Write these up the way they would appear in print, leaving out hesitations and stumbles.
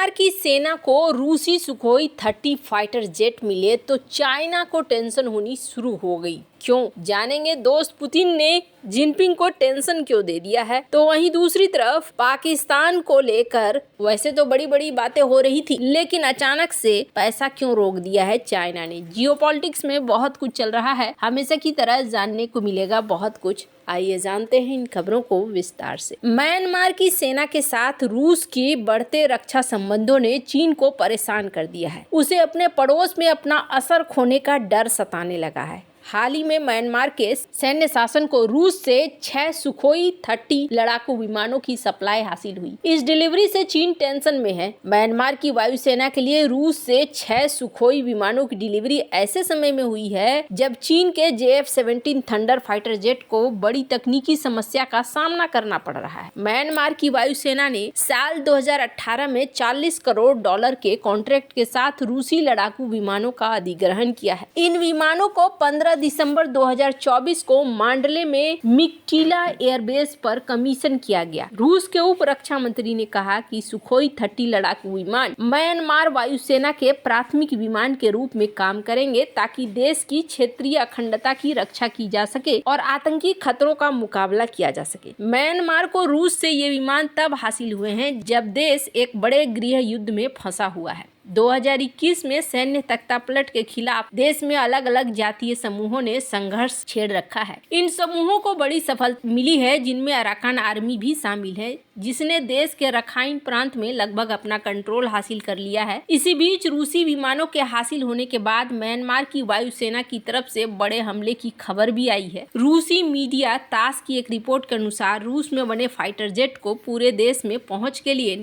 Myanmar की सेना को रूसी सुखोई 30 फाइटर जेट मिले तो चाइना को टेंशन होनी शुरू हो गई। क्यों, जानेंगे दोस्त पुतिन ने जिनपिंग को टेंशन क्यों दे दिया है। तो वहीं दूसरी तरफ पाकिस्तान को लेकर वैसे तो बड़ी बड़ी बातें हो रही थी, लेकिन अचानक से पैसा क्यों रोक दिया है चाइना ने। जियोपॉलिटिक्स में बहुत कुछ चल रहा है, हमेशा की तरह जानने को मिलेगा बहुत कुछ। आइए जानते हैं इन खबरों को विस्तार से। म्यांमार की सेना के साथ रूस के बढ़ते रक्षा संबंधों ने चीन को परेशान कर दिया है। उसे अपने पड़ोस में अपना असर खोने का डर सताने लगा है। हाल ही में म्यांमार के सैन्य शासन को रूस से 6 सुखोई 30 लड़ाकू विमानों की सप्लाई हासिल हुई। इस डिलीवरी से चीन टेंशन में है। म्यांमार की वायुसेना के लिए रूस से 6 सुखोई विमानों की डिलीवरी ऐसे समय में हुई है जब चीन के JF-17 थंडर फाइटर जेट को बड़ी तकनीकी समस्या का सामना करना पड़ रहा है। म्यांमार की वायुसेना ने साल 2018 में $40 करोड़ के कॉन्ट्रैक्ट के साथ रूसी लड़ाकू विमानों का अधिग्रहण किया है। इन विमानों को 15 दिसंबर 2024 को मांडले में मिक्टिला एयरबेस पर कमीशन किया गया। रूस के उप रक्षा मंत्री ने कहा कि सुखोई 30 लड़ाकू विमान म्यांमार वायुसेना के प्राथमिक विमान के रूप में काम करेंगे ताकि देश की क्षेत्रीय अखंडता की रक्षा की जा सके और आतंकी खतरों का मुकाबला किया जा सके। म्यांमार को रूस से ये विमान तब हासिल हुए हैं जब देश एक बड़े गृह युद्ध में फंसा हुआ है। 2021 में सैन्य तख्तापलट के खिलाफ देश में अलग अलग जातीय समूहों ने संघर्ष छेड़ रखा है। इन समूहों को बड़ी सफलता मिली है, जिनमें अराकान आर्मी भी शामिल है, जिसने देश के रखाइन प्रांत में लगभग अपना कंट्रोल हासिल कर लिया है। इसी बीच रूसी विमानों के हासिल होने के बाद म्यांमार की वायुसेना की तरफ से बड़े हमले की खबर भी आई है। रूसी मीडिया तास की एक रिपोर्ट के अनुसार रूस में बने फाइटर जेट को पूरे देश में पहुंच के लिए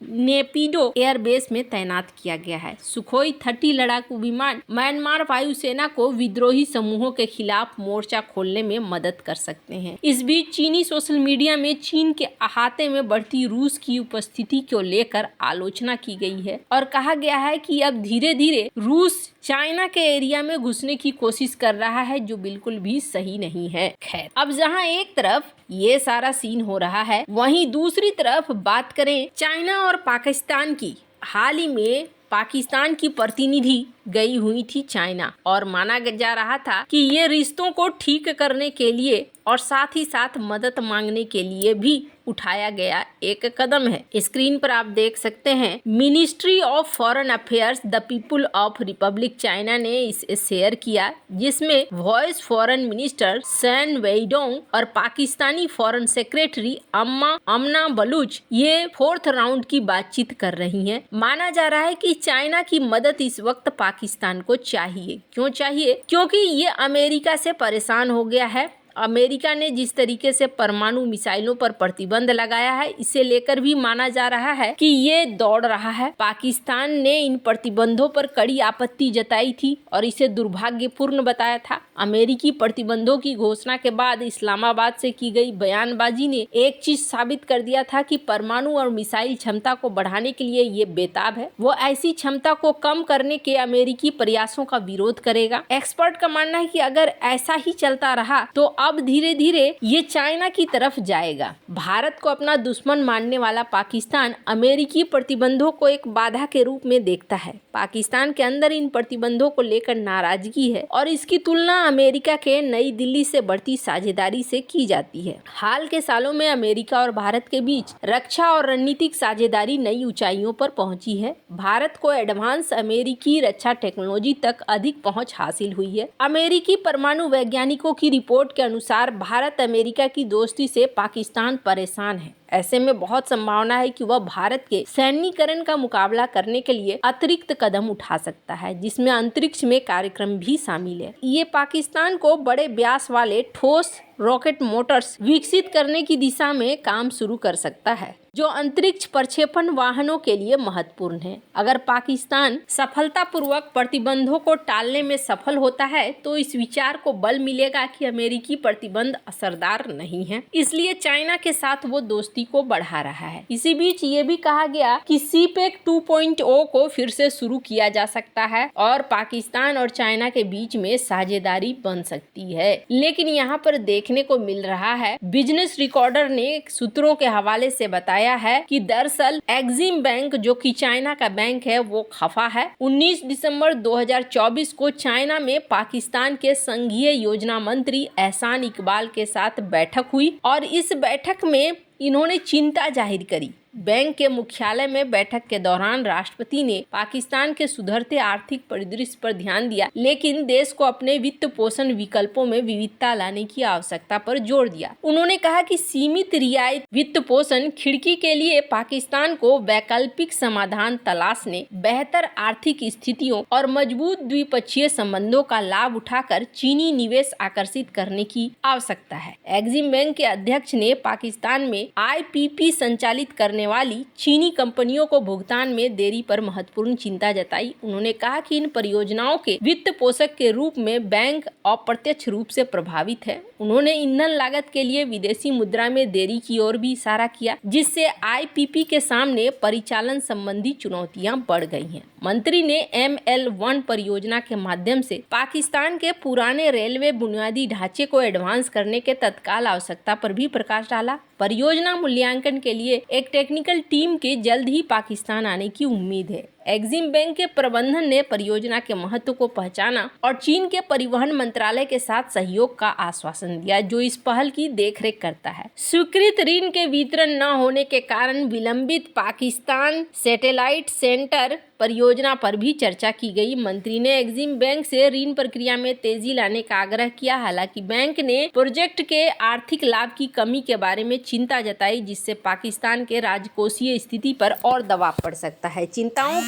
नेपिडो एयरबेस में तैनात किया गया है। सुखोई 30 लड़ाकू विमान म्यांमार वायुसेना को विद्रोही समूहों के खिलाफ मोर्चा खोलने में मदद कर सकते हैं। इस बीच चीनी सोशल मीडिया में चीन के अहाते में बढ़ती रूस की उपस्थिति को लेकर आलोचना की गई है और कहा गया है कि अब धीरे धीरे रूस चाइना के एरिया में घुसने की कोशिश कर रहा है, जो बिल्कुल भी सही नहीं है। खैर, अब जहां एक तरफ ये सारा सीन हो रहा है, वहीं दूसरी तरफ बात करें चाइना और पाकिस्तान की। हाल ही में पाकिस्तान की प्रतिनिधि गई हुई थी चाइना और माना जा रहा था कि ये रिश्तों को ठीक करने के लिए और साथ ही साथ मदद मांगने के लिए भी उठाया गया एक कदम है। स्क्रीन पर आप देख सकते हैं, ministry of foreign affairs the people of republic China ने इसे शेयर किया, जिसमें vice foreign minister Sun Weidong और पाकिस्तानी फॉरेन सेक्रेटरी अमना बलूच ये 4th राउंड की बातचीत कर रही हैं। माना जा रहा है कि चाइना की मदद इस वक्त पाकिस्तान को चाहिए। क्यों चाहिए? क्योंकि ये अमेरिका से परेशान हो गया है। अमेरिका ने जिस तरीके से परमाणु मिसाइलों पर प्रतिबंध लगाया है, इसे लेकर भी माना जा रहा है कि ये दौड़ रहा है। पाकिस्तान ने इन प्रतिबंधों पर कड़ी आपत्ति जताई थी और इसे दुर्भाग्यपूर्ण बताया था। अमेरिकी प्रतिबंधों की घोषणा के बाद इस्लामाबाद से की गई बयानबाजी ने एक चीज साबित कर दिया था कि परमाणु और मिसाइल क्षमता को बढ़ाने के लिए ये बेताब है। वो ऐसी क्षमता को कम करने के अमेरिकी प्रयासों का विरोध करेगा। एक्सपर्ट का मानना है कि अगर ऐसा ही चलता रहा तो अब धीरे धीरे ये चाइना की तरफ जाएगा। भारत को अपना दुश्मन मानने वाला पाकिस्तान अमेरिकी प्रतिबंधों को एक बाधा के रूप में देखता है। पाकिस्तान के अंदर इन प्रतिबंधों को लेकर नाराजगी है और इसकी तुलना अमेरिका के नई दिल्ली से बढ़ती साझेदारी से की जाती है। हाल के सालों में अमेरिका और भारत के बीच रक्षा और रणनीतिक साझेदारी नई ऊंचाइयों पर पहुंची है। भारत को एडवांस अमेरिकी रक्षा टेक्नोलॉजी तक अधिक पहुंच हासिल हुई है। अमेरिकी परमाणु वैज्ञानिकों की रिपोर्ट के अनुसार भारत अमेरिका की दोस्ती से पाकिस्तान परेशान है। ऐसे में बहुत संभावना है कि वह भारत के सैन्यीकरण का मुकाबला करने के लिए अतिरिक्त कदम उठा सकता है, जिसमें अंतरिक्ष में कार्यक्रम भी शामिल है। ये पाकिस्तान को बड़े व्यास वाले ठोस रॉकेट मोटर्स विकसित करने की दिशा में काम शुरू कर सकता है, जो अंतरिक्ष प्रक्षेपण वाहनों के लिए महत्वपूर्ण है। अगर पाकिस्तान सफलतापूर्वक प्रतिबंधों को टालने में सफल होता है तो इस विचार को बल मिलेगा कि अमेरिकी प्रतिबंध असरदार नहीं है, इसलिए चाइना के साथ वो दोस्ती को बढ़ा रहा है। इसी बीच ये भी कहा गया कि सीपेक 2.0 को फिर से शुरू किया जा सकता है और पाकिस्तान और चाइना के बीच में साझेदारी बन सकती है। लेकिन यहाँ पर देखने को मिल रहा है, बिजनेस रिकॉर्डर ने सूत्रों के हवाले से बताया गया है कि दरअसल एक्सिम बैंक जो कि चाइना का बैंक है वो खफा है। 19 दिसंबर 2024 को चाइना में पाकिस्तान के संघीय योजना मंत्री एहसान इकबाल के साथ बैठक हुई और इस बैठक में इन्होंने चिंता जाहिर करी। बैंक के मुख्यालय में बैठक के दौरान राष्ट्रपति ने पाकिस्तान के सुधरते आर्थिक परिदृश्य पर ध्यान दिया, लेकिन देश को अपने वित्त पोषण विकल्पों में विविधता लाने की आवश्यकता पर जोर दिया। उन्होंने कहा कि सीमित रियायत वित्त पोषण खिड़की के लिए पाकिस्तान को वैकल्पिक समाधान तलाशने, बेहतर आर्थिक स्थितियों और मजबूत द्विपक्षीय संबंधों का लाभ उठाकर चीनी निवेश आकर्षित करने की आवश्यकता है। एक्सिम बैंक के अध्यक्ष ने पाकिस्तान में IPP संचालित करने वाली चीनी कंपनियों को भुगतान में देरी पर महत्वपूर्ण चिंता जताई। उन्होंने कहा कि इन परियोजनाओं के वित्त पोषक के रूप में बैंक अप्रत्यक्ष रूप से प्रभावित है। उन्होंने ईंधन लागत के लिए विदेशी मुद्रा में देरी की ओर भी इशारा किया, जिससे IPP के सामने परिचालन संबंधी चुनौतियां बढ़ गई हैं। मंत्री ने ML1 परियोजना के माध्यम से पाकिस्तान के पुराने रेलवे बुनियादी ढांचे को एडवांस करने के तत्काल आवश्यकता पर भी प्रकाश डाला। परियोजना मूल्यांकन के लिए एक टेक्निकल टीम के जल्द ही पाकिस्तान आने की उम्मीद है। एक्सिम बैंक के प्रबंधन ने परियोजना के महत्व को पहचाना और चीन के परिवहन मंत्रालय के साथ सहयोग का आश्वासन दिया, जो इस पहल की देखरेख करता है। स्वीकृत ऋण के वितरण न होने के कारण विलंबित पाकिस्तान सैटेलाइट सेंटर परियोजना पर भी चर्चा की गई। मंत्री ने एक्सिम बैंक से ऋण प्रक्रिया में तेजी लाने का आग्रह किया। हालांकि बैंक ने प्रोजेक्ट के आर्थिक लाभ की कमी के बारे में चिंता जताई, जिससे पाकिस्तान के राजकोषीय स्थिति पर और दबाव पड़ सकता है। चिंताओं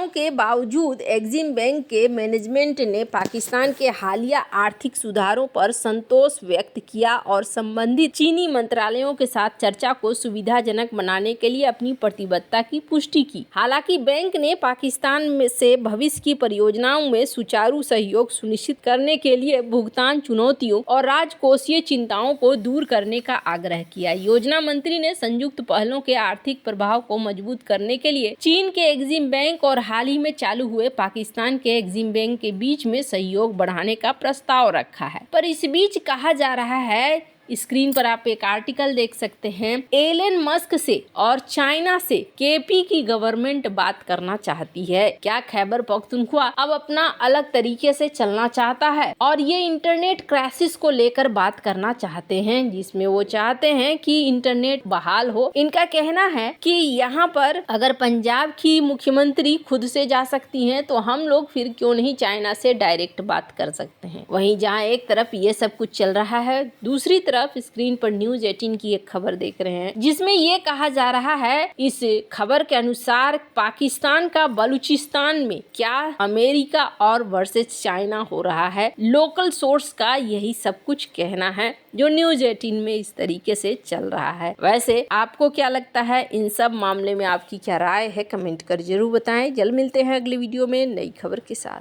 के बावजूद एक्सिम बैंक के मैनेजमेंट ने पाकिस्तान के हालिया आर्थिक सुधारों पर संतोष व्यक्त किया और संबंधित चीनी मंत्रालयों के साथ चर्चा को सुविधाजनक बनाने के लिए अपनी प्रतिबद्धता की पुष्टि की। हालांकि बैंक ने पाकिस्तान में से भविष्य की परियोजनाओं में सुचारू सहयोग सुनिश्चित करने के लिए भुगतान चुनौतियों और राजकोषीय चिंताओं को दूर करने का आग्रह किया। योजना मंत्री ने संयुक्त पहलों के आर्थिक प्रभाव को मजबूत करने के लिए चीन के एक्सिम बैंक और हाल ही में चालू हुए पाकिस्तान के एक्सिम बैंक के बीच में सहयोग बढ़ाने का प्रस्ताव रखा है। पर इस बीच कहा जा रहा है, स्क्रीन पर आप एक आर्टिकल देख सकते हैं, एलन मस्क से और चाइना से KP की गवर्नमेंट बात करना चाहती है। क्या खैबर पख्तूनख्वा अब अपना अलग तरीके से चलना चाहता है और ये इंटरनेट क्राइसिस को लेकर बात करना चाहते हैं, जिसमें वो चाहते हैं कि इंटरनेट बहाल हो। इनका कहना है कि यहाँ पर अगर पंजाब की मुख्यमंत्री खुद से जा सकती हैं, तो हम लोग फिर क्यों नहीं चाइना से डायरेक्ट बात कर सकते हैं। वहीं जहाँ एक तरफ ये सब कुछ चल रहा है, दूसरी तरफ स्क्रीन पर न्यूज़ 18 की एक खबर देख रहे हैं, जिसमें ये कहा जा रहा है, इस खबर के अनुसार पाकिस्तान का बलूचिस्तान में क्या अमेरिका और वर्सेस चाइना हो रहा है। लोकल सोर्स का यही सब कुछ कहना है, जो न्यूज़ 18 में इस तरीके से चल रहा है। वैसे आपको क्या लगता है, इन सब मामले में आपकी क्या राय है, कमेंट कर जरूर बताएं। जल्द मिलते हैं अगले वीडियो में नई खबर के साथ।